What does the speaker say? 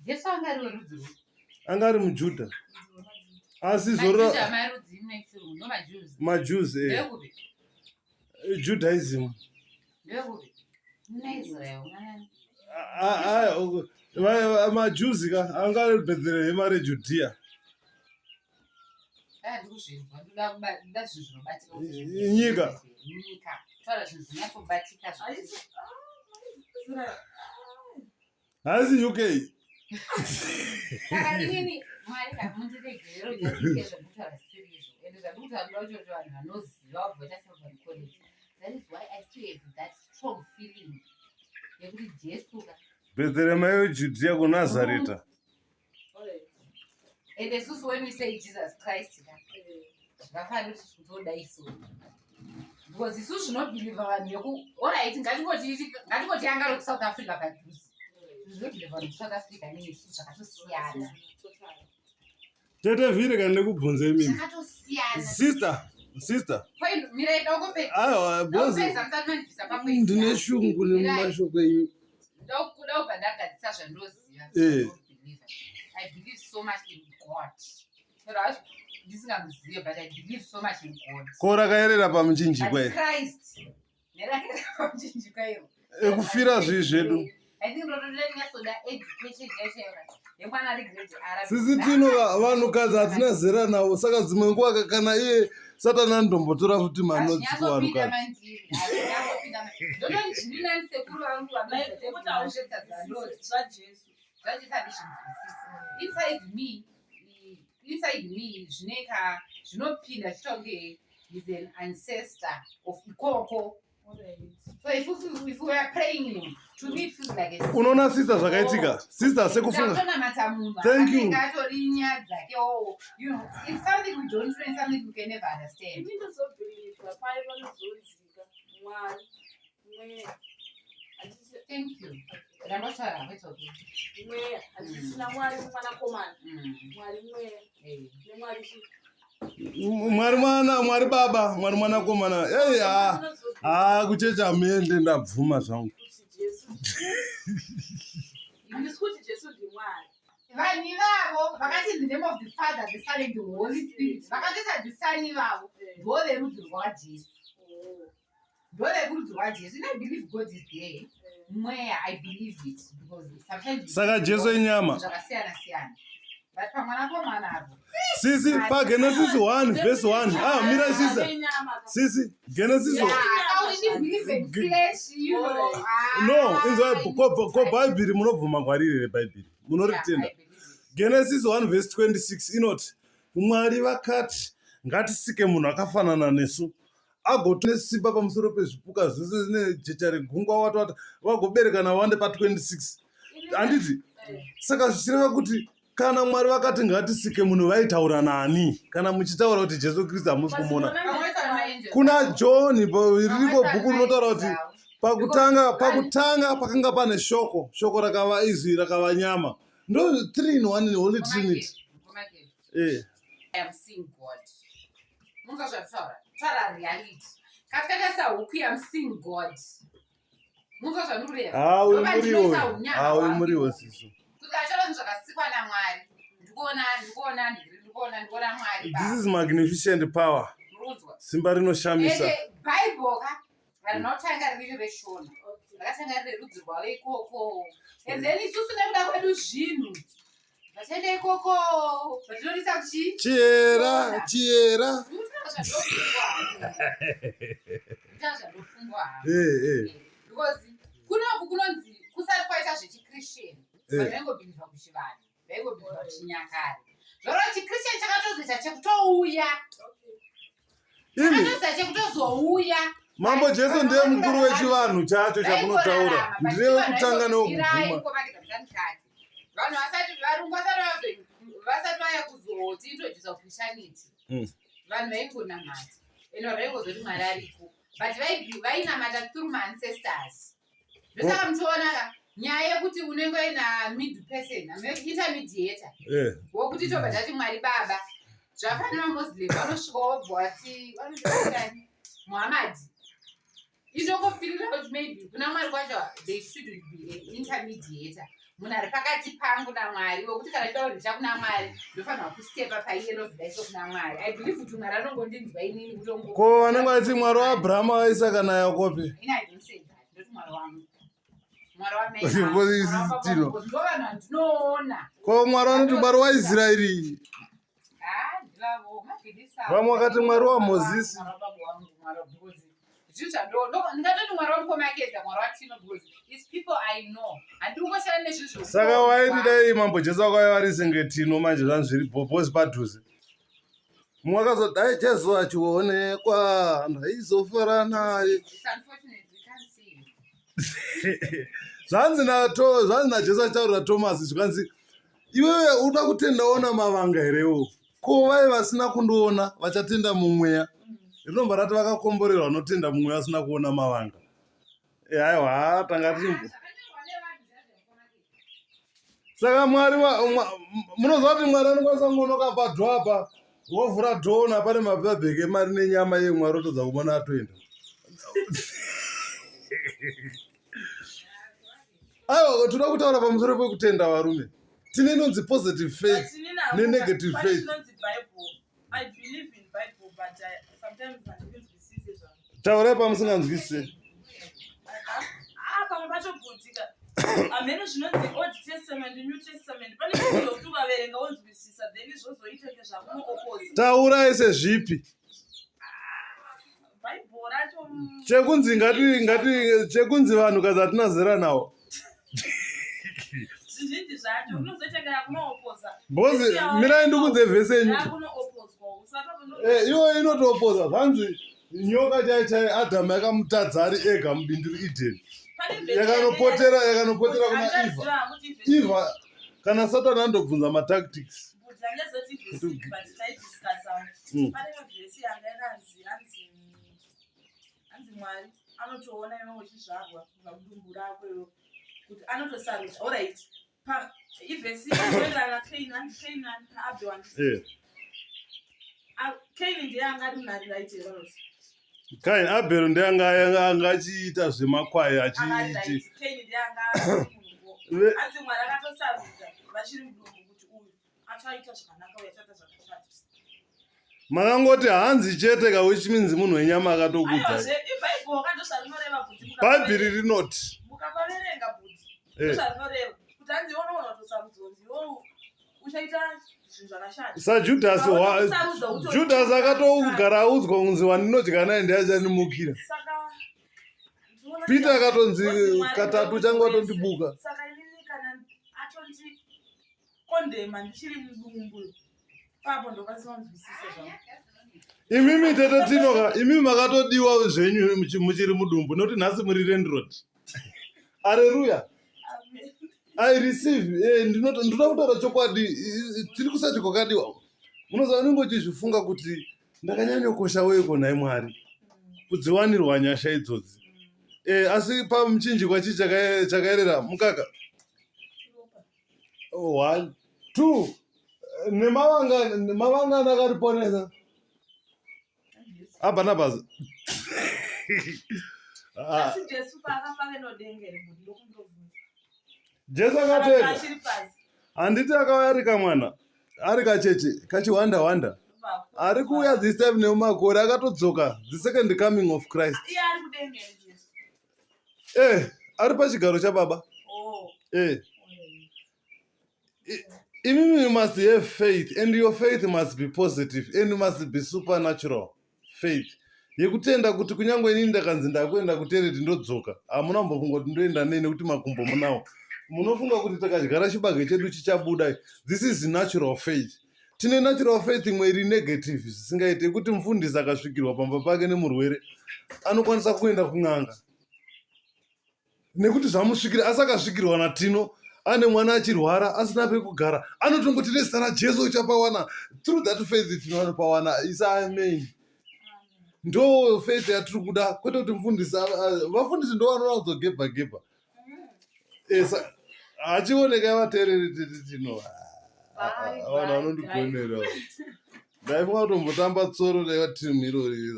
Jesu angari werudzi rwuri? Angari mujudha. Asi Zoro zoro marudzi nechirungu no maJews. maJews Ndekupi? Judaism. Ndekupi? Israel. maJews ka angari Bethlehem mari Judea. Ndikuzvinzwa ndoda kuda zvinhu zvinobatika. Nyika. Nyika. Taura zvinhu zvinyatskubatika. Haisi UK. Saka inini Mwari kamundiregerero ndinenge zvekutaura sirizvo. Ende zvandikutaura ndochocho vanhu vanoziva wabvoita Silver College. That is why I still have that strong feeling. Yekuti Jesu ka. Bethlehem yo Judea ku Nazareth. And isusu when we say Jesus Christ, zvakafanira kuti kutoda isu. Because isusu zvinobhiliva vanhu yoku, alright, ngatingoti angaro kuSouth Africa padhuze. Zvinobhiliva vanhu kuSouth Africa nesu zvakatosiyana. Tete vhire kana nekubvunze mimi. Zvakatosiyana. Sister. Point mira idoko pe. Aiwa, boss. Ndine shungu nemashoko enyu. Ndokuda ubva ndagadzisa zvandoziva. I believe so much in God. Ndisingamuzive, but I believe so much in God. Kora kaerera pamuchinji kwaye. Christ. Nerakerera pamuchinji kwaye. Ekufira zvezvedu. I think ndotonyatsoda education yachera. Yemwana ari grade R. Sisi tino vanhukadzi hatina zera nawo saka dzimwe nguva kana iye Satana ndombotora futi manotsi kuvanhukadzi. Inside me, Jineka, Jinopinda, Shoge is an ancestor of Ikoko. So if we are praying him, to me it feels like a Unaona sister zvakaitika. Sister sekufunga. Thank you. You know, it's something we don't know and something we can never understand. Thank you. Ramashara, it's okay. Mwari baba, mwari mwana komana. Hey, kuchecha mende ndabvuma zvangu. Vani vavo vakati in the name of the Father, the Son, and the Holy Spirit. Vakatisa disani vavo. Ndove rudzi rwaJesu. Ndove rudzi rwaJesu. I believe God is there. Where I believe it because sometimes Saka Jesu inyama. Zvakasiyana. But pamwana komana hapo. Sisi pa Genesis 1 verse 1. Mira sisi Genesis 1. How did you believe in flesh, you know? No, ko Bible munobvuma kwarire Bible. Munoritenda. Genesis 1 verse 26 inoti Mwari vakati ngatisike munhu akafanana nesu. Agotone simba pamusoro pezvipuka zvese nejecha regungwa wata vagobereka nawande pa 26. Handiti saka zvichireva kuti kana Mwari vakati ngatisike munhu vaitaura nani kana muchitaura kuti Jesu Kristu hamusi kumona. Kuna John ririko bhuku rinotaura kuti pakutanga pakanga pane shoko rakava izwi rakava nyama. Ndo 3 in 1 in the Holy Trinity. I am seeing God. Tara reality. Katika sa huku I'm seeing God. Mungu zvanureva. Muriwo siso. Tukachora zvakasikwa naMwari. Ndikuona Mwari. This is magnificent power. Simba rinoshamisa. Bible ka rinotanga riri reshona. Rakatanga riri rudzi rwavo ikoko. And then isusu nekuda kwedu zvinhu. Vatende ikoko. Vatinodisa kuchi? Chiera. Because kunoku kunonzi kusati kwaita zvechiChristian. Vaingobhiliva kuchivanhu. Vaingobhiliva kuchinyakare. Zvaro chiChristian chakatozoita chekutouya. Chakatozoita chekutozouya. Mambo Jesu ndiye mukuru wechivanhu chacho chakunotaura. Ndiye kutanga nokuguma. Vanhu vasati vaya kuzoti introduce Christianity. Vanhu vaingonamata. Eno vaingozoti Mwari ariko. But vainamata through my ancestors. Ndosaka muchiona nyaya yekuti unenge ina mid person, intermediator. Wokuti tobva tati Mwari baba. Zvafanira Muslim vanosvika wobva wati vanozvakani Muhammad. Inongofirira kuti maybe kuna Mwari kwacho they should be an intermediator. munhu ari pakati pangu naMwari wekuti kana ndida kundisha kuna Mwari ndofanirwa kustepa paiyelo zvidaiso kuna Mwari. I believe kuti Mwari anongondinzwa inini kutongo ko vanenge vati Mwari waAbhurahama waisaka naye akope ndoti Mwari wangu Mwari ndovanhu ndinoona ko Mwari vanoti Mwari waIsraeri, vamwe vakati Mwari waMozisi. ndingatoti Mwari wamukoma akega Mwari watino because it's people I know handiri kungoshanda nezvizvo. Saka waiti dai mambo Jesu akauya vari senge Tino manje zvanhu zviri poposi padhuze. Mumwe akazoti dai Jesu achionekwa ndaizofara naye. Zvanzi naJesu achitaurira Tomasi zvikanzi iwewe uda kutendaona mavanga herewo, ko vai vasina kundoona vachatenda mumweya. Rinobva rati vakakomborerwa vanotenda mumweya vasina kuona mavanga. Aiwa tanga tiri saka Mwari munoziva kuti Mwari anokwanisa kungonoka padho apa wovhura dhoo napane mabheke emari nenyama yeMwari otodza kumona atoenda. Aiwa toda kutaura pamusoro pekutenda varume. Tine inonzi positive faith nenegative faith. Taurai pamusinganzwisise. Pamwe pachoputika amene zvinonzi Old Testament New Testament pane zvinhu zvokuti ukaverenga wonzwisisa then zvozoita ngezvakunoopposa. Taurai sezvipi? Bhaibheri racho chekunzi vanhu kadzi hatina zera nawo. zvizhinji zvacho unozoita kunoopposa. Bozi mirai ndikudze vhesi yenyu. Kunoopposwa iwo inotoopposa zvanzi nyoka chaichai Adhamu yakamutadza ari ega mubindu reEdeni. Yakanopotera kuna Eva. Kana Satani andobvunza matactics. Mwari anotoona iwe uchizvarwa mudumbu rako kuti anotosarudza alright ivhesi inoenderana Cain naAbel. Cain ndiye anga ari munhu right here. Cain Abel ndiye anga achiita zvemakwai achiiti. Cain ndiye anga asi Mwari akatosarudza vachiri mudumbu kuti uyu achaita zvakanaka uye achaita zvakashata. Makangoti hanzi chete ka which means munhu wenyama akatokudza. Bhaibheri rinoti mukapaverenga bhudzi zvanoreva kuti hanzi unoona kutosarudzwa ndiwo uchaita zvinhu zvakashata. Judas akatogara audzwa kunzi wandinodya naye ndiye achandimukira. Peter akatonzi katatu changu atondibuka. Saka inini kana atondikondema ndichiri mudumbu papo ndokasinonzwisisa zvangu. Imimi tete Tinoka, imimi makatodiwa zvenyu muchiri mudumbu noti nhasi muri Landroad. Hallelujah. Amen. I receive. Ndinoda kutaura chokwadi tiri kusati kwakadiwa. Munoziva ndingochizvifunga kuti ndakanyanyokosha weiko naye Mwari kudziwanirwa nyasha idzodzi. Asi pamuchinjikwa chi chakaerera mukaka. 1 2 nemavanga ndakariponesa. Barnabas. Asi Jesu paakafanga nodengere kuti ndokundobvunza. Jesu akapeka. Handiti akauya ari kamwana. Ari kacheche kachiwanda. Ari kuuya this time nemumakore akatodzoka the second coming of Christ. Iye ari kudengere Jesu. Ari pachigaro chababa. Oh. You must have faith, and your faith must be positive, and it must be supernatural faith. Yekutenda kuti kunyangwe inini ndakanzi ndakuenda kutereti ndodzoka. Hamuna mbofunga kuti ndoenda nene kuti makumbo munawo. Munofunga kuti takadyara chibage chedu chichabuda. This is natural faith. Tine natural faith imwe iri negative zvisingaite kuti mufundisi akasvikirwa pamba pake nemurwere anokwanisa kuenda kun'anga. Nekuti zvamusvikira asakasvikirwa naTino. Ane mwana achirwara asina pekugara anotongoti nezita raJesu uchapawana. Through that faith tinopawana. Isa amen. Ndo faith yatiri kuda kwete kuti mufundisi vafundisi ndo vanoona kuzogebha. Achioneka vateereri Tino. Vanhu vanondigonera. Ndaifunga kuti mbotamba tsoro neva timu irori.